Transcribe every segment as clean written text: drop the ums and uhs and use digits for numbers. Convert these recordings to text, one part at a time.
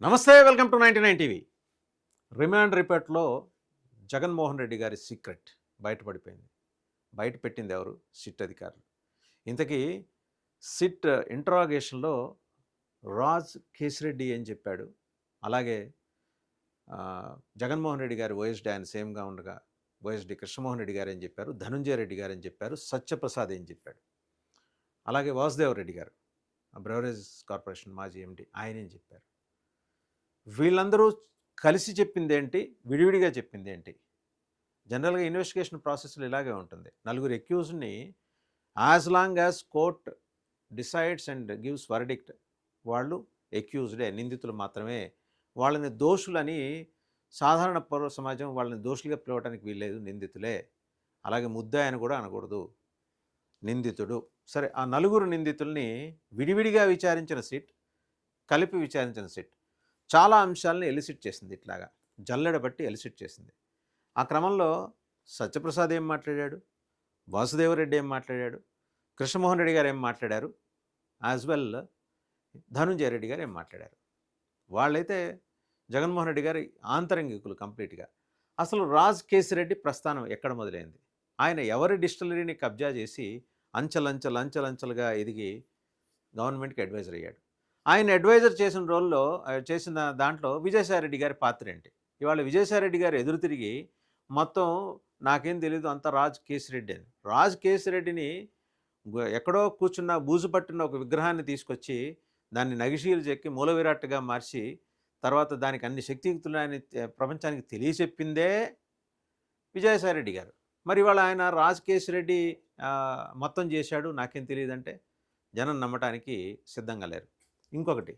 నమస్తే, welcome to 99 TV. Remand రిపోర్ట్‌లో జగన్మోహన్ రెడ్డి గారి సీక్రెట్ బయటపడిపోయింది. బయట పెట్టింది ఎవరు? సిట్ అధికారులు. ఇంతకీ సిట్ ఇంటరాగేషన్‌లో రాజ్ కేశిరెడ్డి ఏం చెప్పాడు? అలాగే జగన్మోహన్ రెడ్డి గారి ఓఎస్డీ ఆయన సేమ్‌గా ఉండగా ఓఎస్డీ కృష్ణమోహన్ రెడ్డి గారు ఏం చెప్పారు? ధనుంజయ రెడ్డి గారు ఏం చెప్పారు? సత్యప్రసాద్ ఏం చెప్పాడు? అలాగే వాసుదేవ్ రెడ్డి గారు, బ్రెవరేజ్ కార్పొరేషన్ మాజీ ఎండీ, ఆయన ఏం చెప్పారు? వీళ్ళందరూ కలిసి చెప్పిందేంటి? విడివిడిగా చెప్పిందేంటి? జనరల్‌గా ఇన్వెస్టిగేషన్ ప్రాసెస్‌లో ఇలాగే ఉంటుంది. నలుగురు అక్యూజ్డ్‌ని as long as court decides and gives verdict, వాళ్ళు అక్యూజ్డే, నిందితులు మాత్రమే. వాళ్ళని దోషులని సాధారణ పౌర సమాజం వాళ్ళని దోషులుగా పిలవటానికి వీల్లేదు, నిందితులే. అలాగే ముద్దాయని కూడా అనకూడదు, నిందితుడు. సరే, ఆ నలుగురు నిందితుల్ని విడివిడిగా విచారించిన సిట్, కలిపి విచారించిన సిట్ చాలా అంశాలను ఎలిసిట్ చేసింది. ఇట్లాగా జల్లెడ బట్టి ఎలిసిట్ చేసింది. ఆ క్రమంలో సత్యప్రసాద్ ఏం మాట్లాడాడు, వాసుదేవరెడ్డి ఏం మాట్లాడాడు, కృష్ణమోహన్ రెడ్డి గారు ఏం మాట్లాడారు, యాజ్ వెల్ ధనుంజయ రెడ్డి గారు ఏం మాట్లాడారు. వాళ్ళైతే జగన్మోహన్ రెడ్డి గారి ఆంతరంగికులు కంప్లీట్గా. అసలు రాజ్ కేశిరెడ్డి ప్రస్థానం ఎక్కడ మొదలైంది? ఆయన ఎవరి డిస్టిలరీని కబ్జా చేసి అంచెలంచెలుగా ఎదిగి గవర్నమెంట్కి అడ్వైజర్ అయ్యాడు? ఆయన అడ్వైజర్ చేసిన రోల్లో చేసిన దాంట్లో విజయసాయిరెడ్డి గారి పాత్ర ఏంటి? ఇవాళ విజయసాయిరెడ్డి గారు ఎదురు తిరిగి మొత్తం నాకేం తెలీదు అంతా రాజ్ కేశిరెడ్డి అని. రాజ్ కేశిరెడ్డిని ఎక్కడో కూర్చున్న బూజు పట్టిన ఒక విగ్రహాన్ని తీసుకొచ్చి దాన్ని నగిషీలు చెక్కి మూల విరాట్గా మార్చి తర్వాత దానికి అన్ని శక్తియుక్తులని ప్రపంచానికి తెలియచెప్పిందే విజయసాయిరెడ్డి గారు. మరి ఇవాళ ఆయన రాజ్ కేశిరెడ్డి మొత్తం చేశాడు నాకేం తెలియదంటే జనం నమ్మటానికి సిద్ధంగా లేరు. ఇంకొకటి,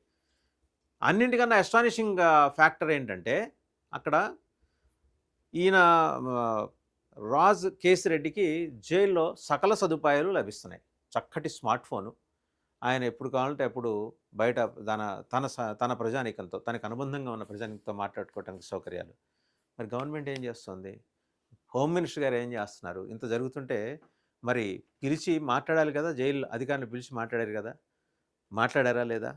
అన్నింటికన్నా అస్టానిషింగ్ ఫ్యాక్టర్ ఏంటంటే అక్కడ ఈయన రాజ్ కేశిరెడ్డికి జైల్లో సకల సదుపాయాలు లభిస్తున్నాయి. చక్కటి స్మార్ట్ ఫోను, ఆయన ఎప్పుడు కావాలంటే అప్పుడు బయట తన ప్రజానీకంతో, తనకు అనుబంధంగా ఉన్న ప్రజానీకంతో మాట్లాడుకోవడానికి సౌకర్యాలు. మరి గవర్నమెంట్ ఏం చేస్తుంది? హోమ్ మినిస్టర్ గారు ఏం చేస్తున్నారు? ఇంత జరుగుతుంటే మరి పిలిచి మాట్లాడాలి కదా, జైలు అధికారులను పిలిచి మాట్లాడారు కదా, మాట్లాడారా లేదా?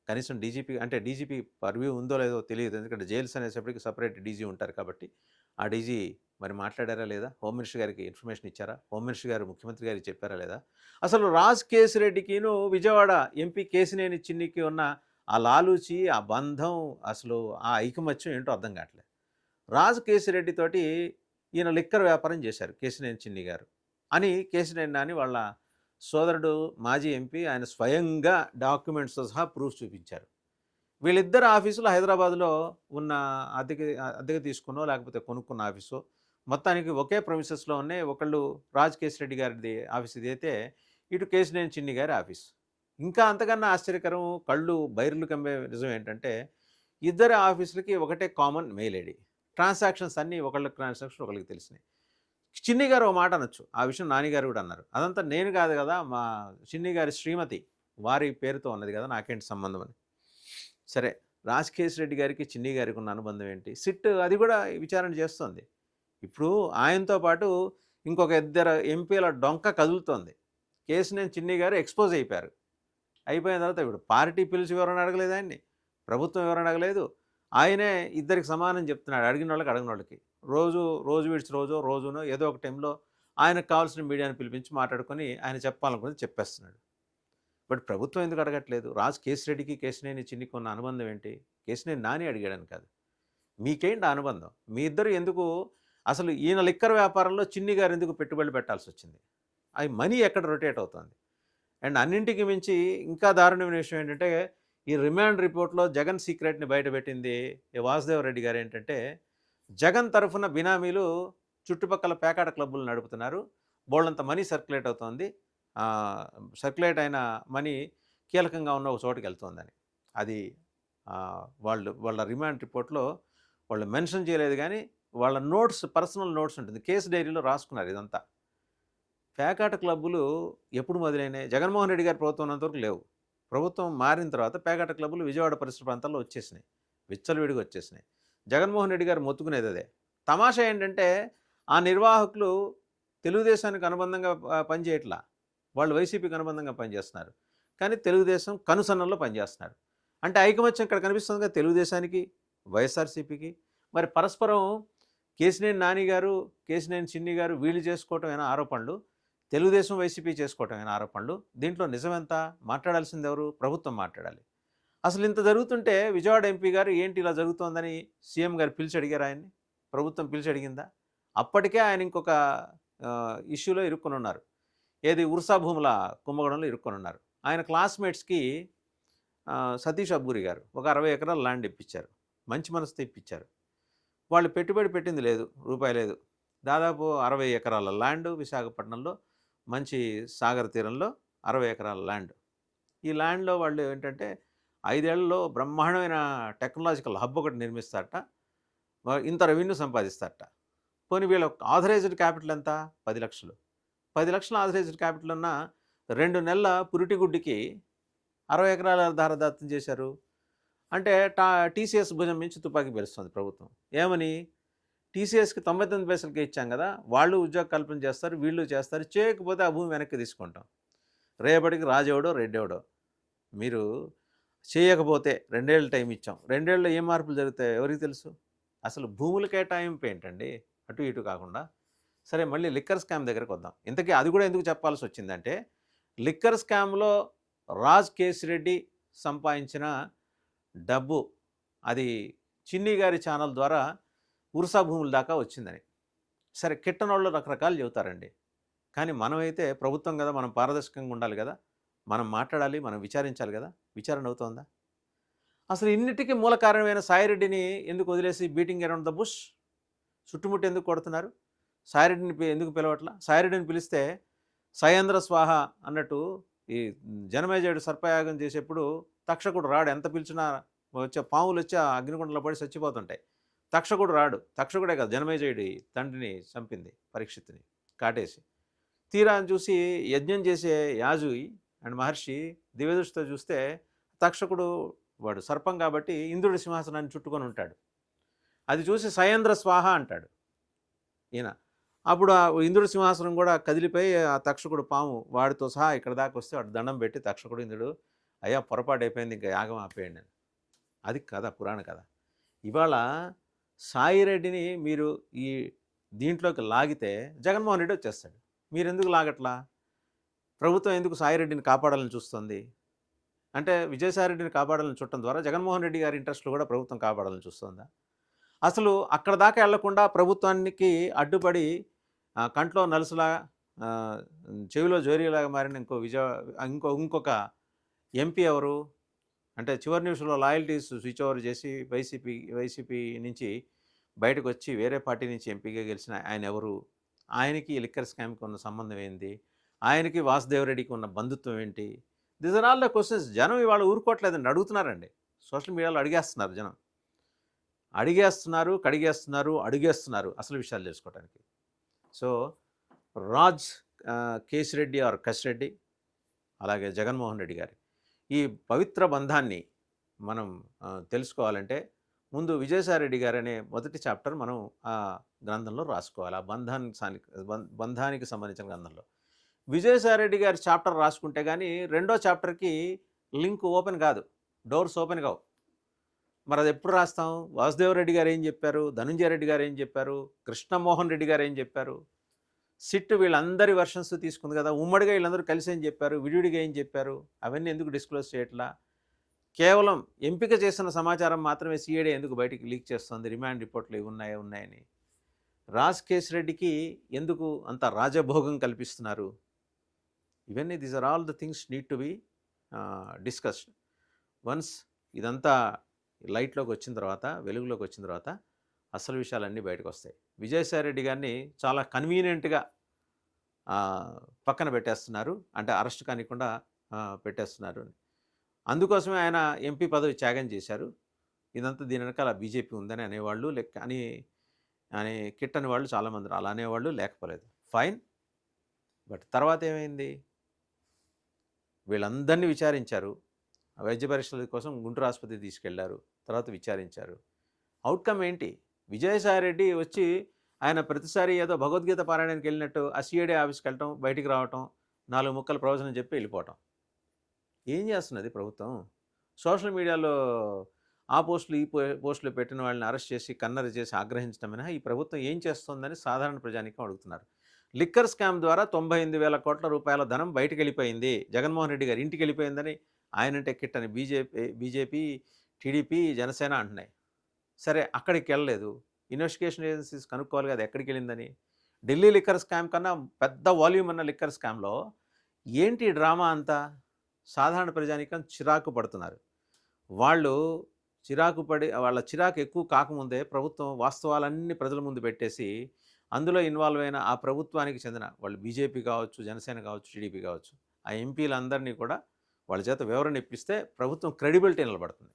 కనీసం డీజీపీ అంటే డీజీపీ పర్వ్యూ ఉందో లేదో తెలియదు, ఎందుకంటే జైల్స్ అనేసప్పటికి సపరేట్ డీజీ ఉంటారు కాబట్టి. ఆ డీజీ మరి మాట్లాడారా లేదా? హోమ్ మినిస్టర్ గారికి ఇన్ఫర్మేషన్ ఇచ్చారా? హోమ్ మినిస్టర్ గారు ముఖ్యమంత్రి గారికి చెప్పారా లేదా? అసలు రాజ్ కేశిరెడ్డికిను విజయవాడ ఎంపీ కేశినేని చిన్నికి ఉన్న ఆ లాలూచి, ఆ బంధం, అసలు ఆ ఐకమత్యం ఏంటో అర్థం కావట్లేదు. రాజ్ కేశిరెడ్డితోటి ఈయన లిక్కర్ వ్యాపారం చేశారు కేశినేని చిన్ని గారు అని కేశినేని నాని వాళ్ళ సోదరుడు మాజీ ఎంపీ, ఆయన స్వయంగా డాక్యుమెంట్స్తో సహా ప్రూఫ్ చూపించారు. వీళ్ళిద్దరు ఆఫీసులు హైదరాబాద్లో ఉన్న అద్దెకి తీసుకున్నో లేకపోతే కొనుక్కున్న ఆఫీసు మొత్తానికి ఒకే ప్రొమిసెస్లో ఉన్నాయి. ఒకళ్ళు రాజ్ కేశిరెడ్డి గారిది ఆఫీస్ ఇది అయితే, ఇటు కేశినేని చిన్ని గారి ఆఫీస్. ఇంకా అంతకన్నా ఆశ్చర్యకరం, కళ్ళు బైర్లు కమ్మే నిజం ఏంటంటే ఇద్దరు ఆఫీసులకి ఒకటే కామన్ మెయిల్ ఐడి. ట్రాన్సాక్షన్స్ అన్నీ ఒకళ్ళకి ట్రాన్సాక్షన్ ఒకళ్ళకి తెలిసినాయి. చిన్ని గారు ఒక మాట అనొచ్చు, ఆ విషయం నానిగారు కూడా అన్నారు, అదంతా నేను కాదు కదా, మా చిన్ని గారి శ్రీమతి వారి పేరుతో ఉన్నది కదా, నాకేంటి సంబంధం అని. సరే, రాజ్ కేశిరెడ్డి గారికి చిన్ని గారికి ఉన్న అనుబంధం ఏంటి? సిట్ అది కూడా విచారణ చేస్తోంది. ఇప్పుడు ఆయనతో పాటు ఇంకొక ఇద్దరు ఎంపీల డొంక కదులుతోంది. కేశినేని చిన్ని గారు ఎక్స్పోజ్ అయిపోయారు. అయిపోయిన తర్వాత ఇప్పుడు పార్టీ పిలిచి వివరణ అడగలేదు ఆయన్ని, ప్రభుత్వం వివరణ అడగలేదు. ఆయనే ఇద్దరికి సమానం చెప్తున్నాడు, అడిగిన వాళ్ళకి అడిగిన వాళ్ళకి. రోజు విడిచి రోజునో ఏదో ఒక టైంలో ఆయనకు కావాల్సిన మీడియాని పిలిపించి మాట్లాడుకొని ఆయన చెప్పాలనుకుని చెప్పేస్తున్నాడు. బట్ ప్రభుత్వం ఎందుకు అడగట్లేదు? రాజ్ కేశిరెడ్డికి కేశినేని చిన్నికి ఉన్న అనుబంధం ఏంటి? కేశినేని నాని అడిగాడని కాదు, మీకేంటి అనుబంధం? మీ ఇద్దరు ఎందుకు అసలు ఈయన లిక్కర్ వ్యాపారంలో చిన్ని గారు ఎందుకు పెట్టుబడులు పెట్టాల్సి వచ్చింది? అవి మనీ ఎక్కడ రొటేట్ అవుతుంది? అండ్ అన్నింటికి మించి ఇంకా దారుణమైన విషయం ఏంటంటే, ఈ రిమాండ్ రిపోర్ట్లో జగన్ సీక్రెట్ని బయటపెట్టింది వాసుదేవరెడ్డి గారు. ఏంటంటే జగన్ తరఫున బినామీలు చుట్టుపక్కల పేకాట క్లబ్బులు నడుపుతున్నారు, బోల్డంత మనీ సర్క్యులేట్ అవుతోంది, సర్క్యులేట్ అయిన మనీ కీలకంగా ఉన్న ఒక చోటుకి వెళ్తుందని. అది వాళ్ళ రిమాండ్ రిపోర్ట్లో వాళ్ళు మెన్షన్ చేయలేదు, కానీ వాళ్ళ నోట్స్, పర్సనల్ నోట్స్ ఉంటుంది, కేసు డైరీలో రాసుకున్నారు ఇదంతా. పేకాట క్లబ్బులు ఎప్పుడు మొదలైనాయి? జగన్మోహన్ రెడ్డి గారి ప్రభుత్వం ఉన్నంతవరకు లేవు. ప్రభుత్వం మారిన తర్వాత పేకాట క్లబ్బులు విజయవాడ పరిసర ప్రాంతాల్లో వచ్చేసినాయి, విచ్చలవిడిగా వచ్చేసినాయి. జగన్మోహన్ రెడ్డి గారు మొత్తుకునేది అదే. తమాషా ఏంటంటే ఆ నిర్వాహకులు తెలుగుదేశానికి అనుబంధంగా పనిచేయట్లా, వాళ్ళు వైసీపీకి అనుబంధంగా పనిచేస్తున్నారు, కానీ తెలుగుదేశం కనుసన్నల్లో పనిచేస్తున్నారు. అంటే ఐకమత్యం ఇక్కడ కనిపిస్తుంది కదా తెలుగుదేశానికి, వైఎస్ఆర్సీపీకి. మరి పరస్పరం కేశినేని నాని గారు, కేశినేని చిన్ని గారు వీళ్ళు చేసుకోవటమేనా ఆరోపణలు? తెలుగుదేశం, వైసీపీ చేసుకోవటమేనా ఆరోపణలు? దీంట్లో నిజమెంత? మాట్లాడాల్సింది ఎవరు? ప్రభుత్వం మాట్లాడాలి. అసలు ఇంత జరుగుతుంటే విజయవాడ ఎంపీ గారు ఏంటి ఇలా జరుగుతోందని సీఎం గారు పిలిచి అడిగారా ఆయన్ని? ప్రభుత్వం పిలిచి అడిగిందా? అప్పటికే ఆయన ఇంకొక ఇష్యూలో ఇరుక్కొని ఉన్నారు. ఏది ఉర్సా భూముల కుంభకోణంలో ఇరుక్కొని ఉన్నారు. ఆయన క్లాస్మేట్స్కి సతీష్ అబ్బూరి గారు ఒక 60 ఎకరాల ల్యాండ్ ఇప్పించారు. మంచి మనసుతో ఇప్పించారు. వాళ్ళు పెట్టుబడి పెట్టింది లేదు, రూపాయి లేదు. దాదాపు 60 ఎకరాల ల్యాండ్ విశాఖపట్నంలో మంచి సాగర్ తీరంలో 60 ఎకరాల ల్యాండ్. ఈ ల్యాండ్లో వాళ్ళు ఏంటంటే 5 ఏళ్లలో బ్రహ్మాండమైన టెక్నాలజికల్ హబ్ ఒకటి నిర్మిస్తారట. ఇంత రెవెన్యూ సంపాదిస్తారట. పోనీ వీళ్ళ ఆథరైజ్డ్ క్యాపిటల్ ఎంత? 10 లక్షలు. 10 లక్షల ఆథరైజ్డ్ క్యాపిటల్ ఉన్న 2 నెలల పురిటిగుడ్డికి 60 ఎకరాల దారదత్తం చేశారు. అంటే టీసీఎస్ భుజం నుంచి తుపాకీ పేలుస్తుంది ప్రభుత్వం. ఏమని? టీసీఎస్కి 99 పైసలకే ఇచ్చాం కదా, వాళ్ళు ఉద్యోగ కల్పన చేస్తారు, వీళ్ళు చేస్తారు, చేయకపోతే ఆ భూమి వెనక్కి తీసుకుంటాం. రేపటికి రాజెవడో రెడ్డెవడో. మీరు చేయకపోతే 2 ఏళ్ళు టైం ఇచ్చాం, 2 ఏళ్ళలో ఏం మార్పులు జరుగుతాయో ఎవరికి తెలుసు? అసలు భూముల కేటాయింపు ఏంటండి అటు ఇటు కాకుండా. సరే, మళ్ళీ లిక్కర్ స్కామ్ దగ్గరకు వద్దాం. ఇంతకీ అది కూడా ఎందుకు చెప్పాల్సి వచ్చిందంటే, లిక్కర్ స్కామ్లో రాజ్ కేశిరెడ్డి సంపాదించిన డబ్బు అది చిన్ని గారి ఛానల్ ద్వారా ఉర్సా భూముల దాకా వచ్చిందని. సరే, కిట్టనోళ్ళు రకరకాలు చెబుతారండి. కానీ మనమైతే ప్రభుత్వం కదా, మనం పారదర్శకంగా ఉండాలి కదా, మనం మాట్లాడాలి, మనం విచారించాలి కదా. విచారణ అవుతోందా? అసలు ఇన్నిటికీ మూల కారణమైన సాయిరెడ్డిని ఎందుకు వదిలేసి బీటింగ్ అరౌండ్ ద బుష్ చుట్టుముట్టు ఎందుకు కొడుతున్నారు? సాయిరెడ్డిని ఎందుకు పిలవట్లా? సాయిరెడ్డిని పిలిస్తే సయేంద్ర స్వాహ అన్నట్టు ఈ జనమేజయుడు సర్పయాగం చేసేప్పుడు తక్షకుడు రాడు. ఎంత పిలిచినా వచ్చే పాములు వచ్చి ఆ అగ్నిగుండంలో పడి చచ్చిపోతుంటాయి. తక్షకుడు రాడు. తక్షకుడే కదా జనమేజయుడి తండ్రిని చంపింది, పరీక్షిత్తుని కాటేసి. తీరా చూసి యజ్ఞం చేసే యాజు అండ్ మహర్షి దివ్యదృష్టితో చూస్తే తక్షకుడు వాడు సర్పం కాబట్టి ఇంద్రుడి సింహాసనాన్ని చుట్టుకొని ఉంటాడు. అది చూసి సయేంద్ర స్వాహ అంటాడు ఈయన. అప్పుడు ఆ ఇంద్రుడి సింహాసనం కూడా కదిలిపోయి ఆ తక్షకుడు పాము వాడితో సహా ఇక్కడ దాకా వస్తే వాడు దండం పెట్టి తక్షకుడు ఇంద్రుడు, అయ్యా పొరపాటు అయిపోయింది, ఇంకా యాగం ఆపేయండి అని. అది కథ, పురాణ కథ. ఇవాళ సాయిరెడ్డిని మీరు ఈ దీంట్లోకి లాగితే జగన్మోహన్ రెడ్డి వచ్చేస్తాడు. మీరు ఎందుకు లాగట్లా? ప్రభుత్వం ఎందుకు సాయిరెడ్డిని కాపాడాలని చూస్తుంది? అంటే విజయసాయిరెడ్డిని కాపాడాలని చూడటం ద్వారా జగన్మోహన్ రెడ్డి గారి ఇంట్రెస్ట్లు కూడా ప్రభుత్వం కాపాడాలని చూస్తుందా? అసలు అక్కడ దాకా వెళ్లకుండా ప్రభుత్వానికి అడ్డుపడి కంట్లో నలుసులా చెవిలో జోరీలాగా మారిన ఇంకొక ఎంపీ ఎవరు? అంటే చివరి నిమిషంలో లాయల్టీస్ స్విచ్ ఓవర్ చేసి వైసీపీ నుంచి బయటకు వచ్చి వేరే పార్టీ నుంచి ఎంపీగా గెలిచిన ఆయన ఎవరు? ఆయనకి లిక్కర్ స్కామ్కి ఉన్న సంబంధం ఏంటి? ఆయనకి వాసుదేవరెడ్డికి ఉన్న బంధుత్వం ఏంటి? This are all the questions. జనం ఇవాళ ఊరుకోవట్లేదని అడుగుతున్నారండి. సోషల్ మీడియాలో అడిగేస్తున్నారు జనం. అడిగేస్తున్నారు అసలు విషయాలు తెలుసుకోవడానికి. సో రాజ్ కేశిరెడ్డి ఆర్ కసిరెడ్డి అలాగే జగన్మోహన్ రెడ్డి గారి ఈ పవిత్ర బంధాన్ని మనం తెలుసుకోవాలంటే ముందు విజయసాయిరెడ్డి గారు అనే మొదటి చాప్టర్ మనం ఆ గ్రంథంలో రాసుకోవాలి. ఆ బంధానికి సంబంధించిన గ్రంథంలో విజయసాయిరెడ్డి గారి చాప్టర్ రాసుకుంటే కానీ రెండో చాప్టర్కి లింక్ ఓపెన్ కాదు, డోర్స్ ఓపెన్ కావు. మరి అది ఎప్పుడు రాస్తాం? వాసుదేవరెడ్డి గారు ఏం చెప్పారు, ధనుంజయ రెడ్డి గారు ఏం చెప్పారు, కృష్ణమోహన్ రెడ్డి గారు ఏం చెప్పారు, సిట్ వీళ్ళందరి వర్షన్స్ తీసుకుంది కదా, ఉమ్మడిగా వీళ్ళందరూ కలిసి ఏం చెప్పారు, విడివిడిగా ఏం చెప్పారు, అవన్నీ ఎందుకు డిస్క్లోజ్ చేయట్లా? కేవలం ఎంపిక చేసిన సమాచారం మాత్రమే సిఐడి ఎందుకు బయటికి లీక్ చేస్తుంది? రిమాండ్ రిపోర్ట్లు ఇవి ఉన్నాయని. రాజ్ కేశిరెడ్డికి ఎందుకు అంత రాజభోగం కల్పిస్తున్నారు? ఇవన్నీ these are all the things need to be discussed. Once ఇదంతా లైట్లోకి వచ్చిన తర్వాత, వెలుగులోకి వచ్చిన తర్వాత అసలు విషయాలన్నీ బయటకు వస్తాయి. విజయసాయిరెడ్డి గారిని చాలా కన్వీనియంట్గా పక్కన పెట్టేస్తున్నారు, అంటే అరెస్ట్ కానికుండా పెట్టేస్తున్నారు. అందుకోసమే ఆయన ఎంపీ పదవి త్యాగం చేశారు. ఇదంతా దీని వెనకాల బీజేపీ ఉందని అనేవాళ్ళు అని కిట్టని వాళ్ళు చాలామంది అలా అనేవాళ్ళు లేకపోలేదు. ఫైన్. బట్ తర్వాత ఏమైంది? వీళ్ళందరినీ విచారించారు. వైద్య పరీక్షల కోసం గుంటూరు ఆసుపత్రికి తీసుకెళ్లారు. తర్వాత విచారించారు. అవుట్కమ్ ఏంటి? విజయసాయిరెడ్డి వచ్చి ఆయన ప్రతిసారి ఏదో భగవద్గీత పారాయణానికి వెళ్ళినట్టు ఆ సిఐడి ఆఫీస్కి వెళ్ళటం, బయటికి రావటం, 4 ముక్కల ప్రవచనం చెప్పి వెళ్ళిపోవటం. ఏం చేస్తున్నది ప్రభుత్వం? సోషల్ మీడియాలో ఆ పోస్టులు, ఈ పోస్టులు పెట్టిన వాళ్ళని అరెస్ట్ చేసి, కన్నెర్ర చేసి ఆగ్రహించడం మినహా ఈ ప్రభుత్వం ఏం చేస్తోందని సాధారణ ప్రజానీకం అడుగుతున్నారు. లిక్కర్ స్కామ్ ద్వారా 98,000 కోట్ల రూపాయల ధనం బయటికెళ్ళిపోయింది. జగన్మోహన్ రెడ్డి గారి ఇంటికెళ్ళిపోయిందని ఆయనంటే కిట్టని బీజేపీ, టీడీపీ, జనసేన అంటున్నాయి. సరే అక్కడికెళ్ళలేదు. ఇన్వెస్టిగేషన్ ఏజెన్సీస్ కనుక్కోవాలి కదా ఎక్కడికెళ్ళిందని. ఢిల్లీ లిక్కర్ స్కామ్ కన్నా పెద్ద వాల్యూమ్ ఉన్న లిక్కర్ స్కామ్‌లో ఏంటి డ్రామా అంతా? సాధారణ ప్రజానీకం చిరాకు పడుతున్నారు. వాళ్ళు చిరాకు పడి వాళ్ళ చిరాకు ఎక్కువ కాకముందే ప్రభుత్వం వాస్తవాలన్నీ ప్రజల ముందు పెట్టేసి, అందులో ఇన్వాల్వ్ అయిన ఆ ప్రభుత్వానికి చెందిన వాళ్ళు బీజేపీ కావచ్చు, జనసేన కావచ్చు, టీడీపీ కావచ్చు, ఆ ఎంపీలందరినీ కూడా వాళ్ళ చేత వివరణ ఇప్పిస్తే ప్రభుత్వం క్రెడిబిలిటీ నిలబడుతుంది.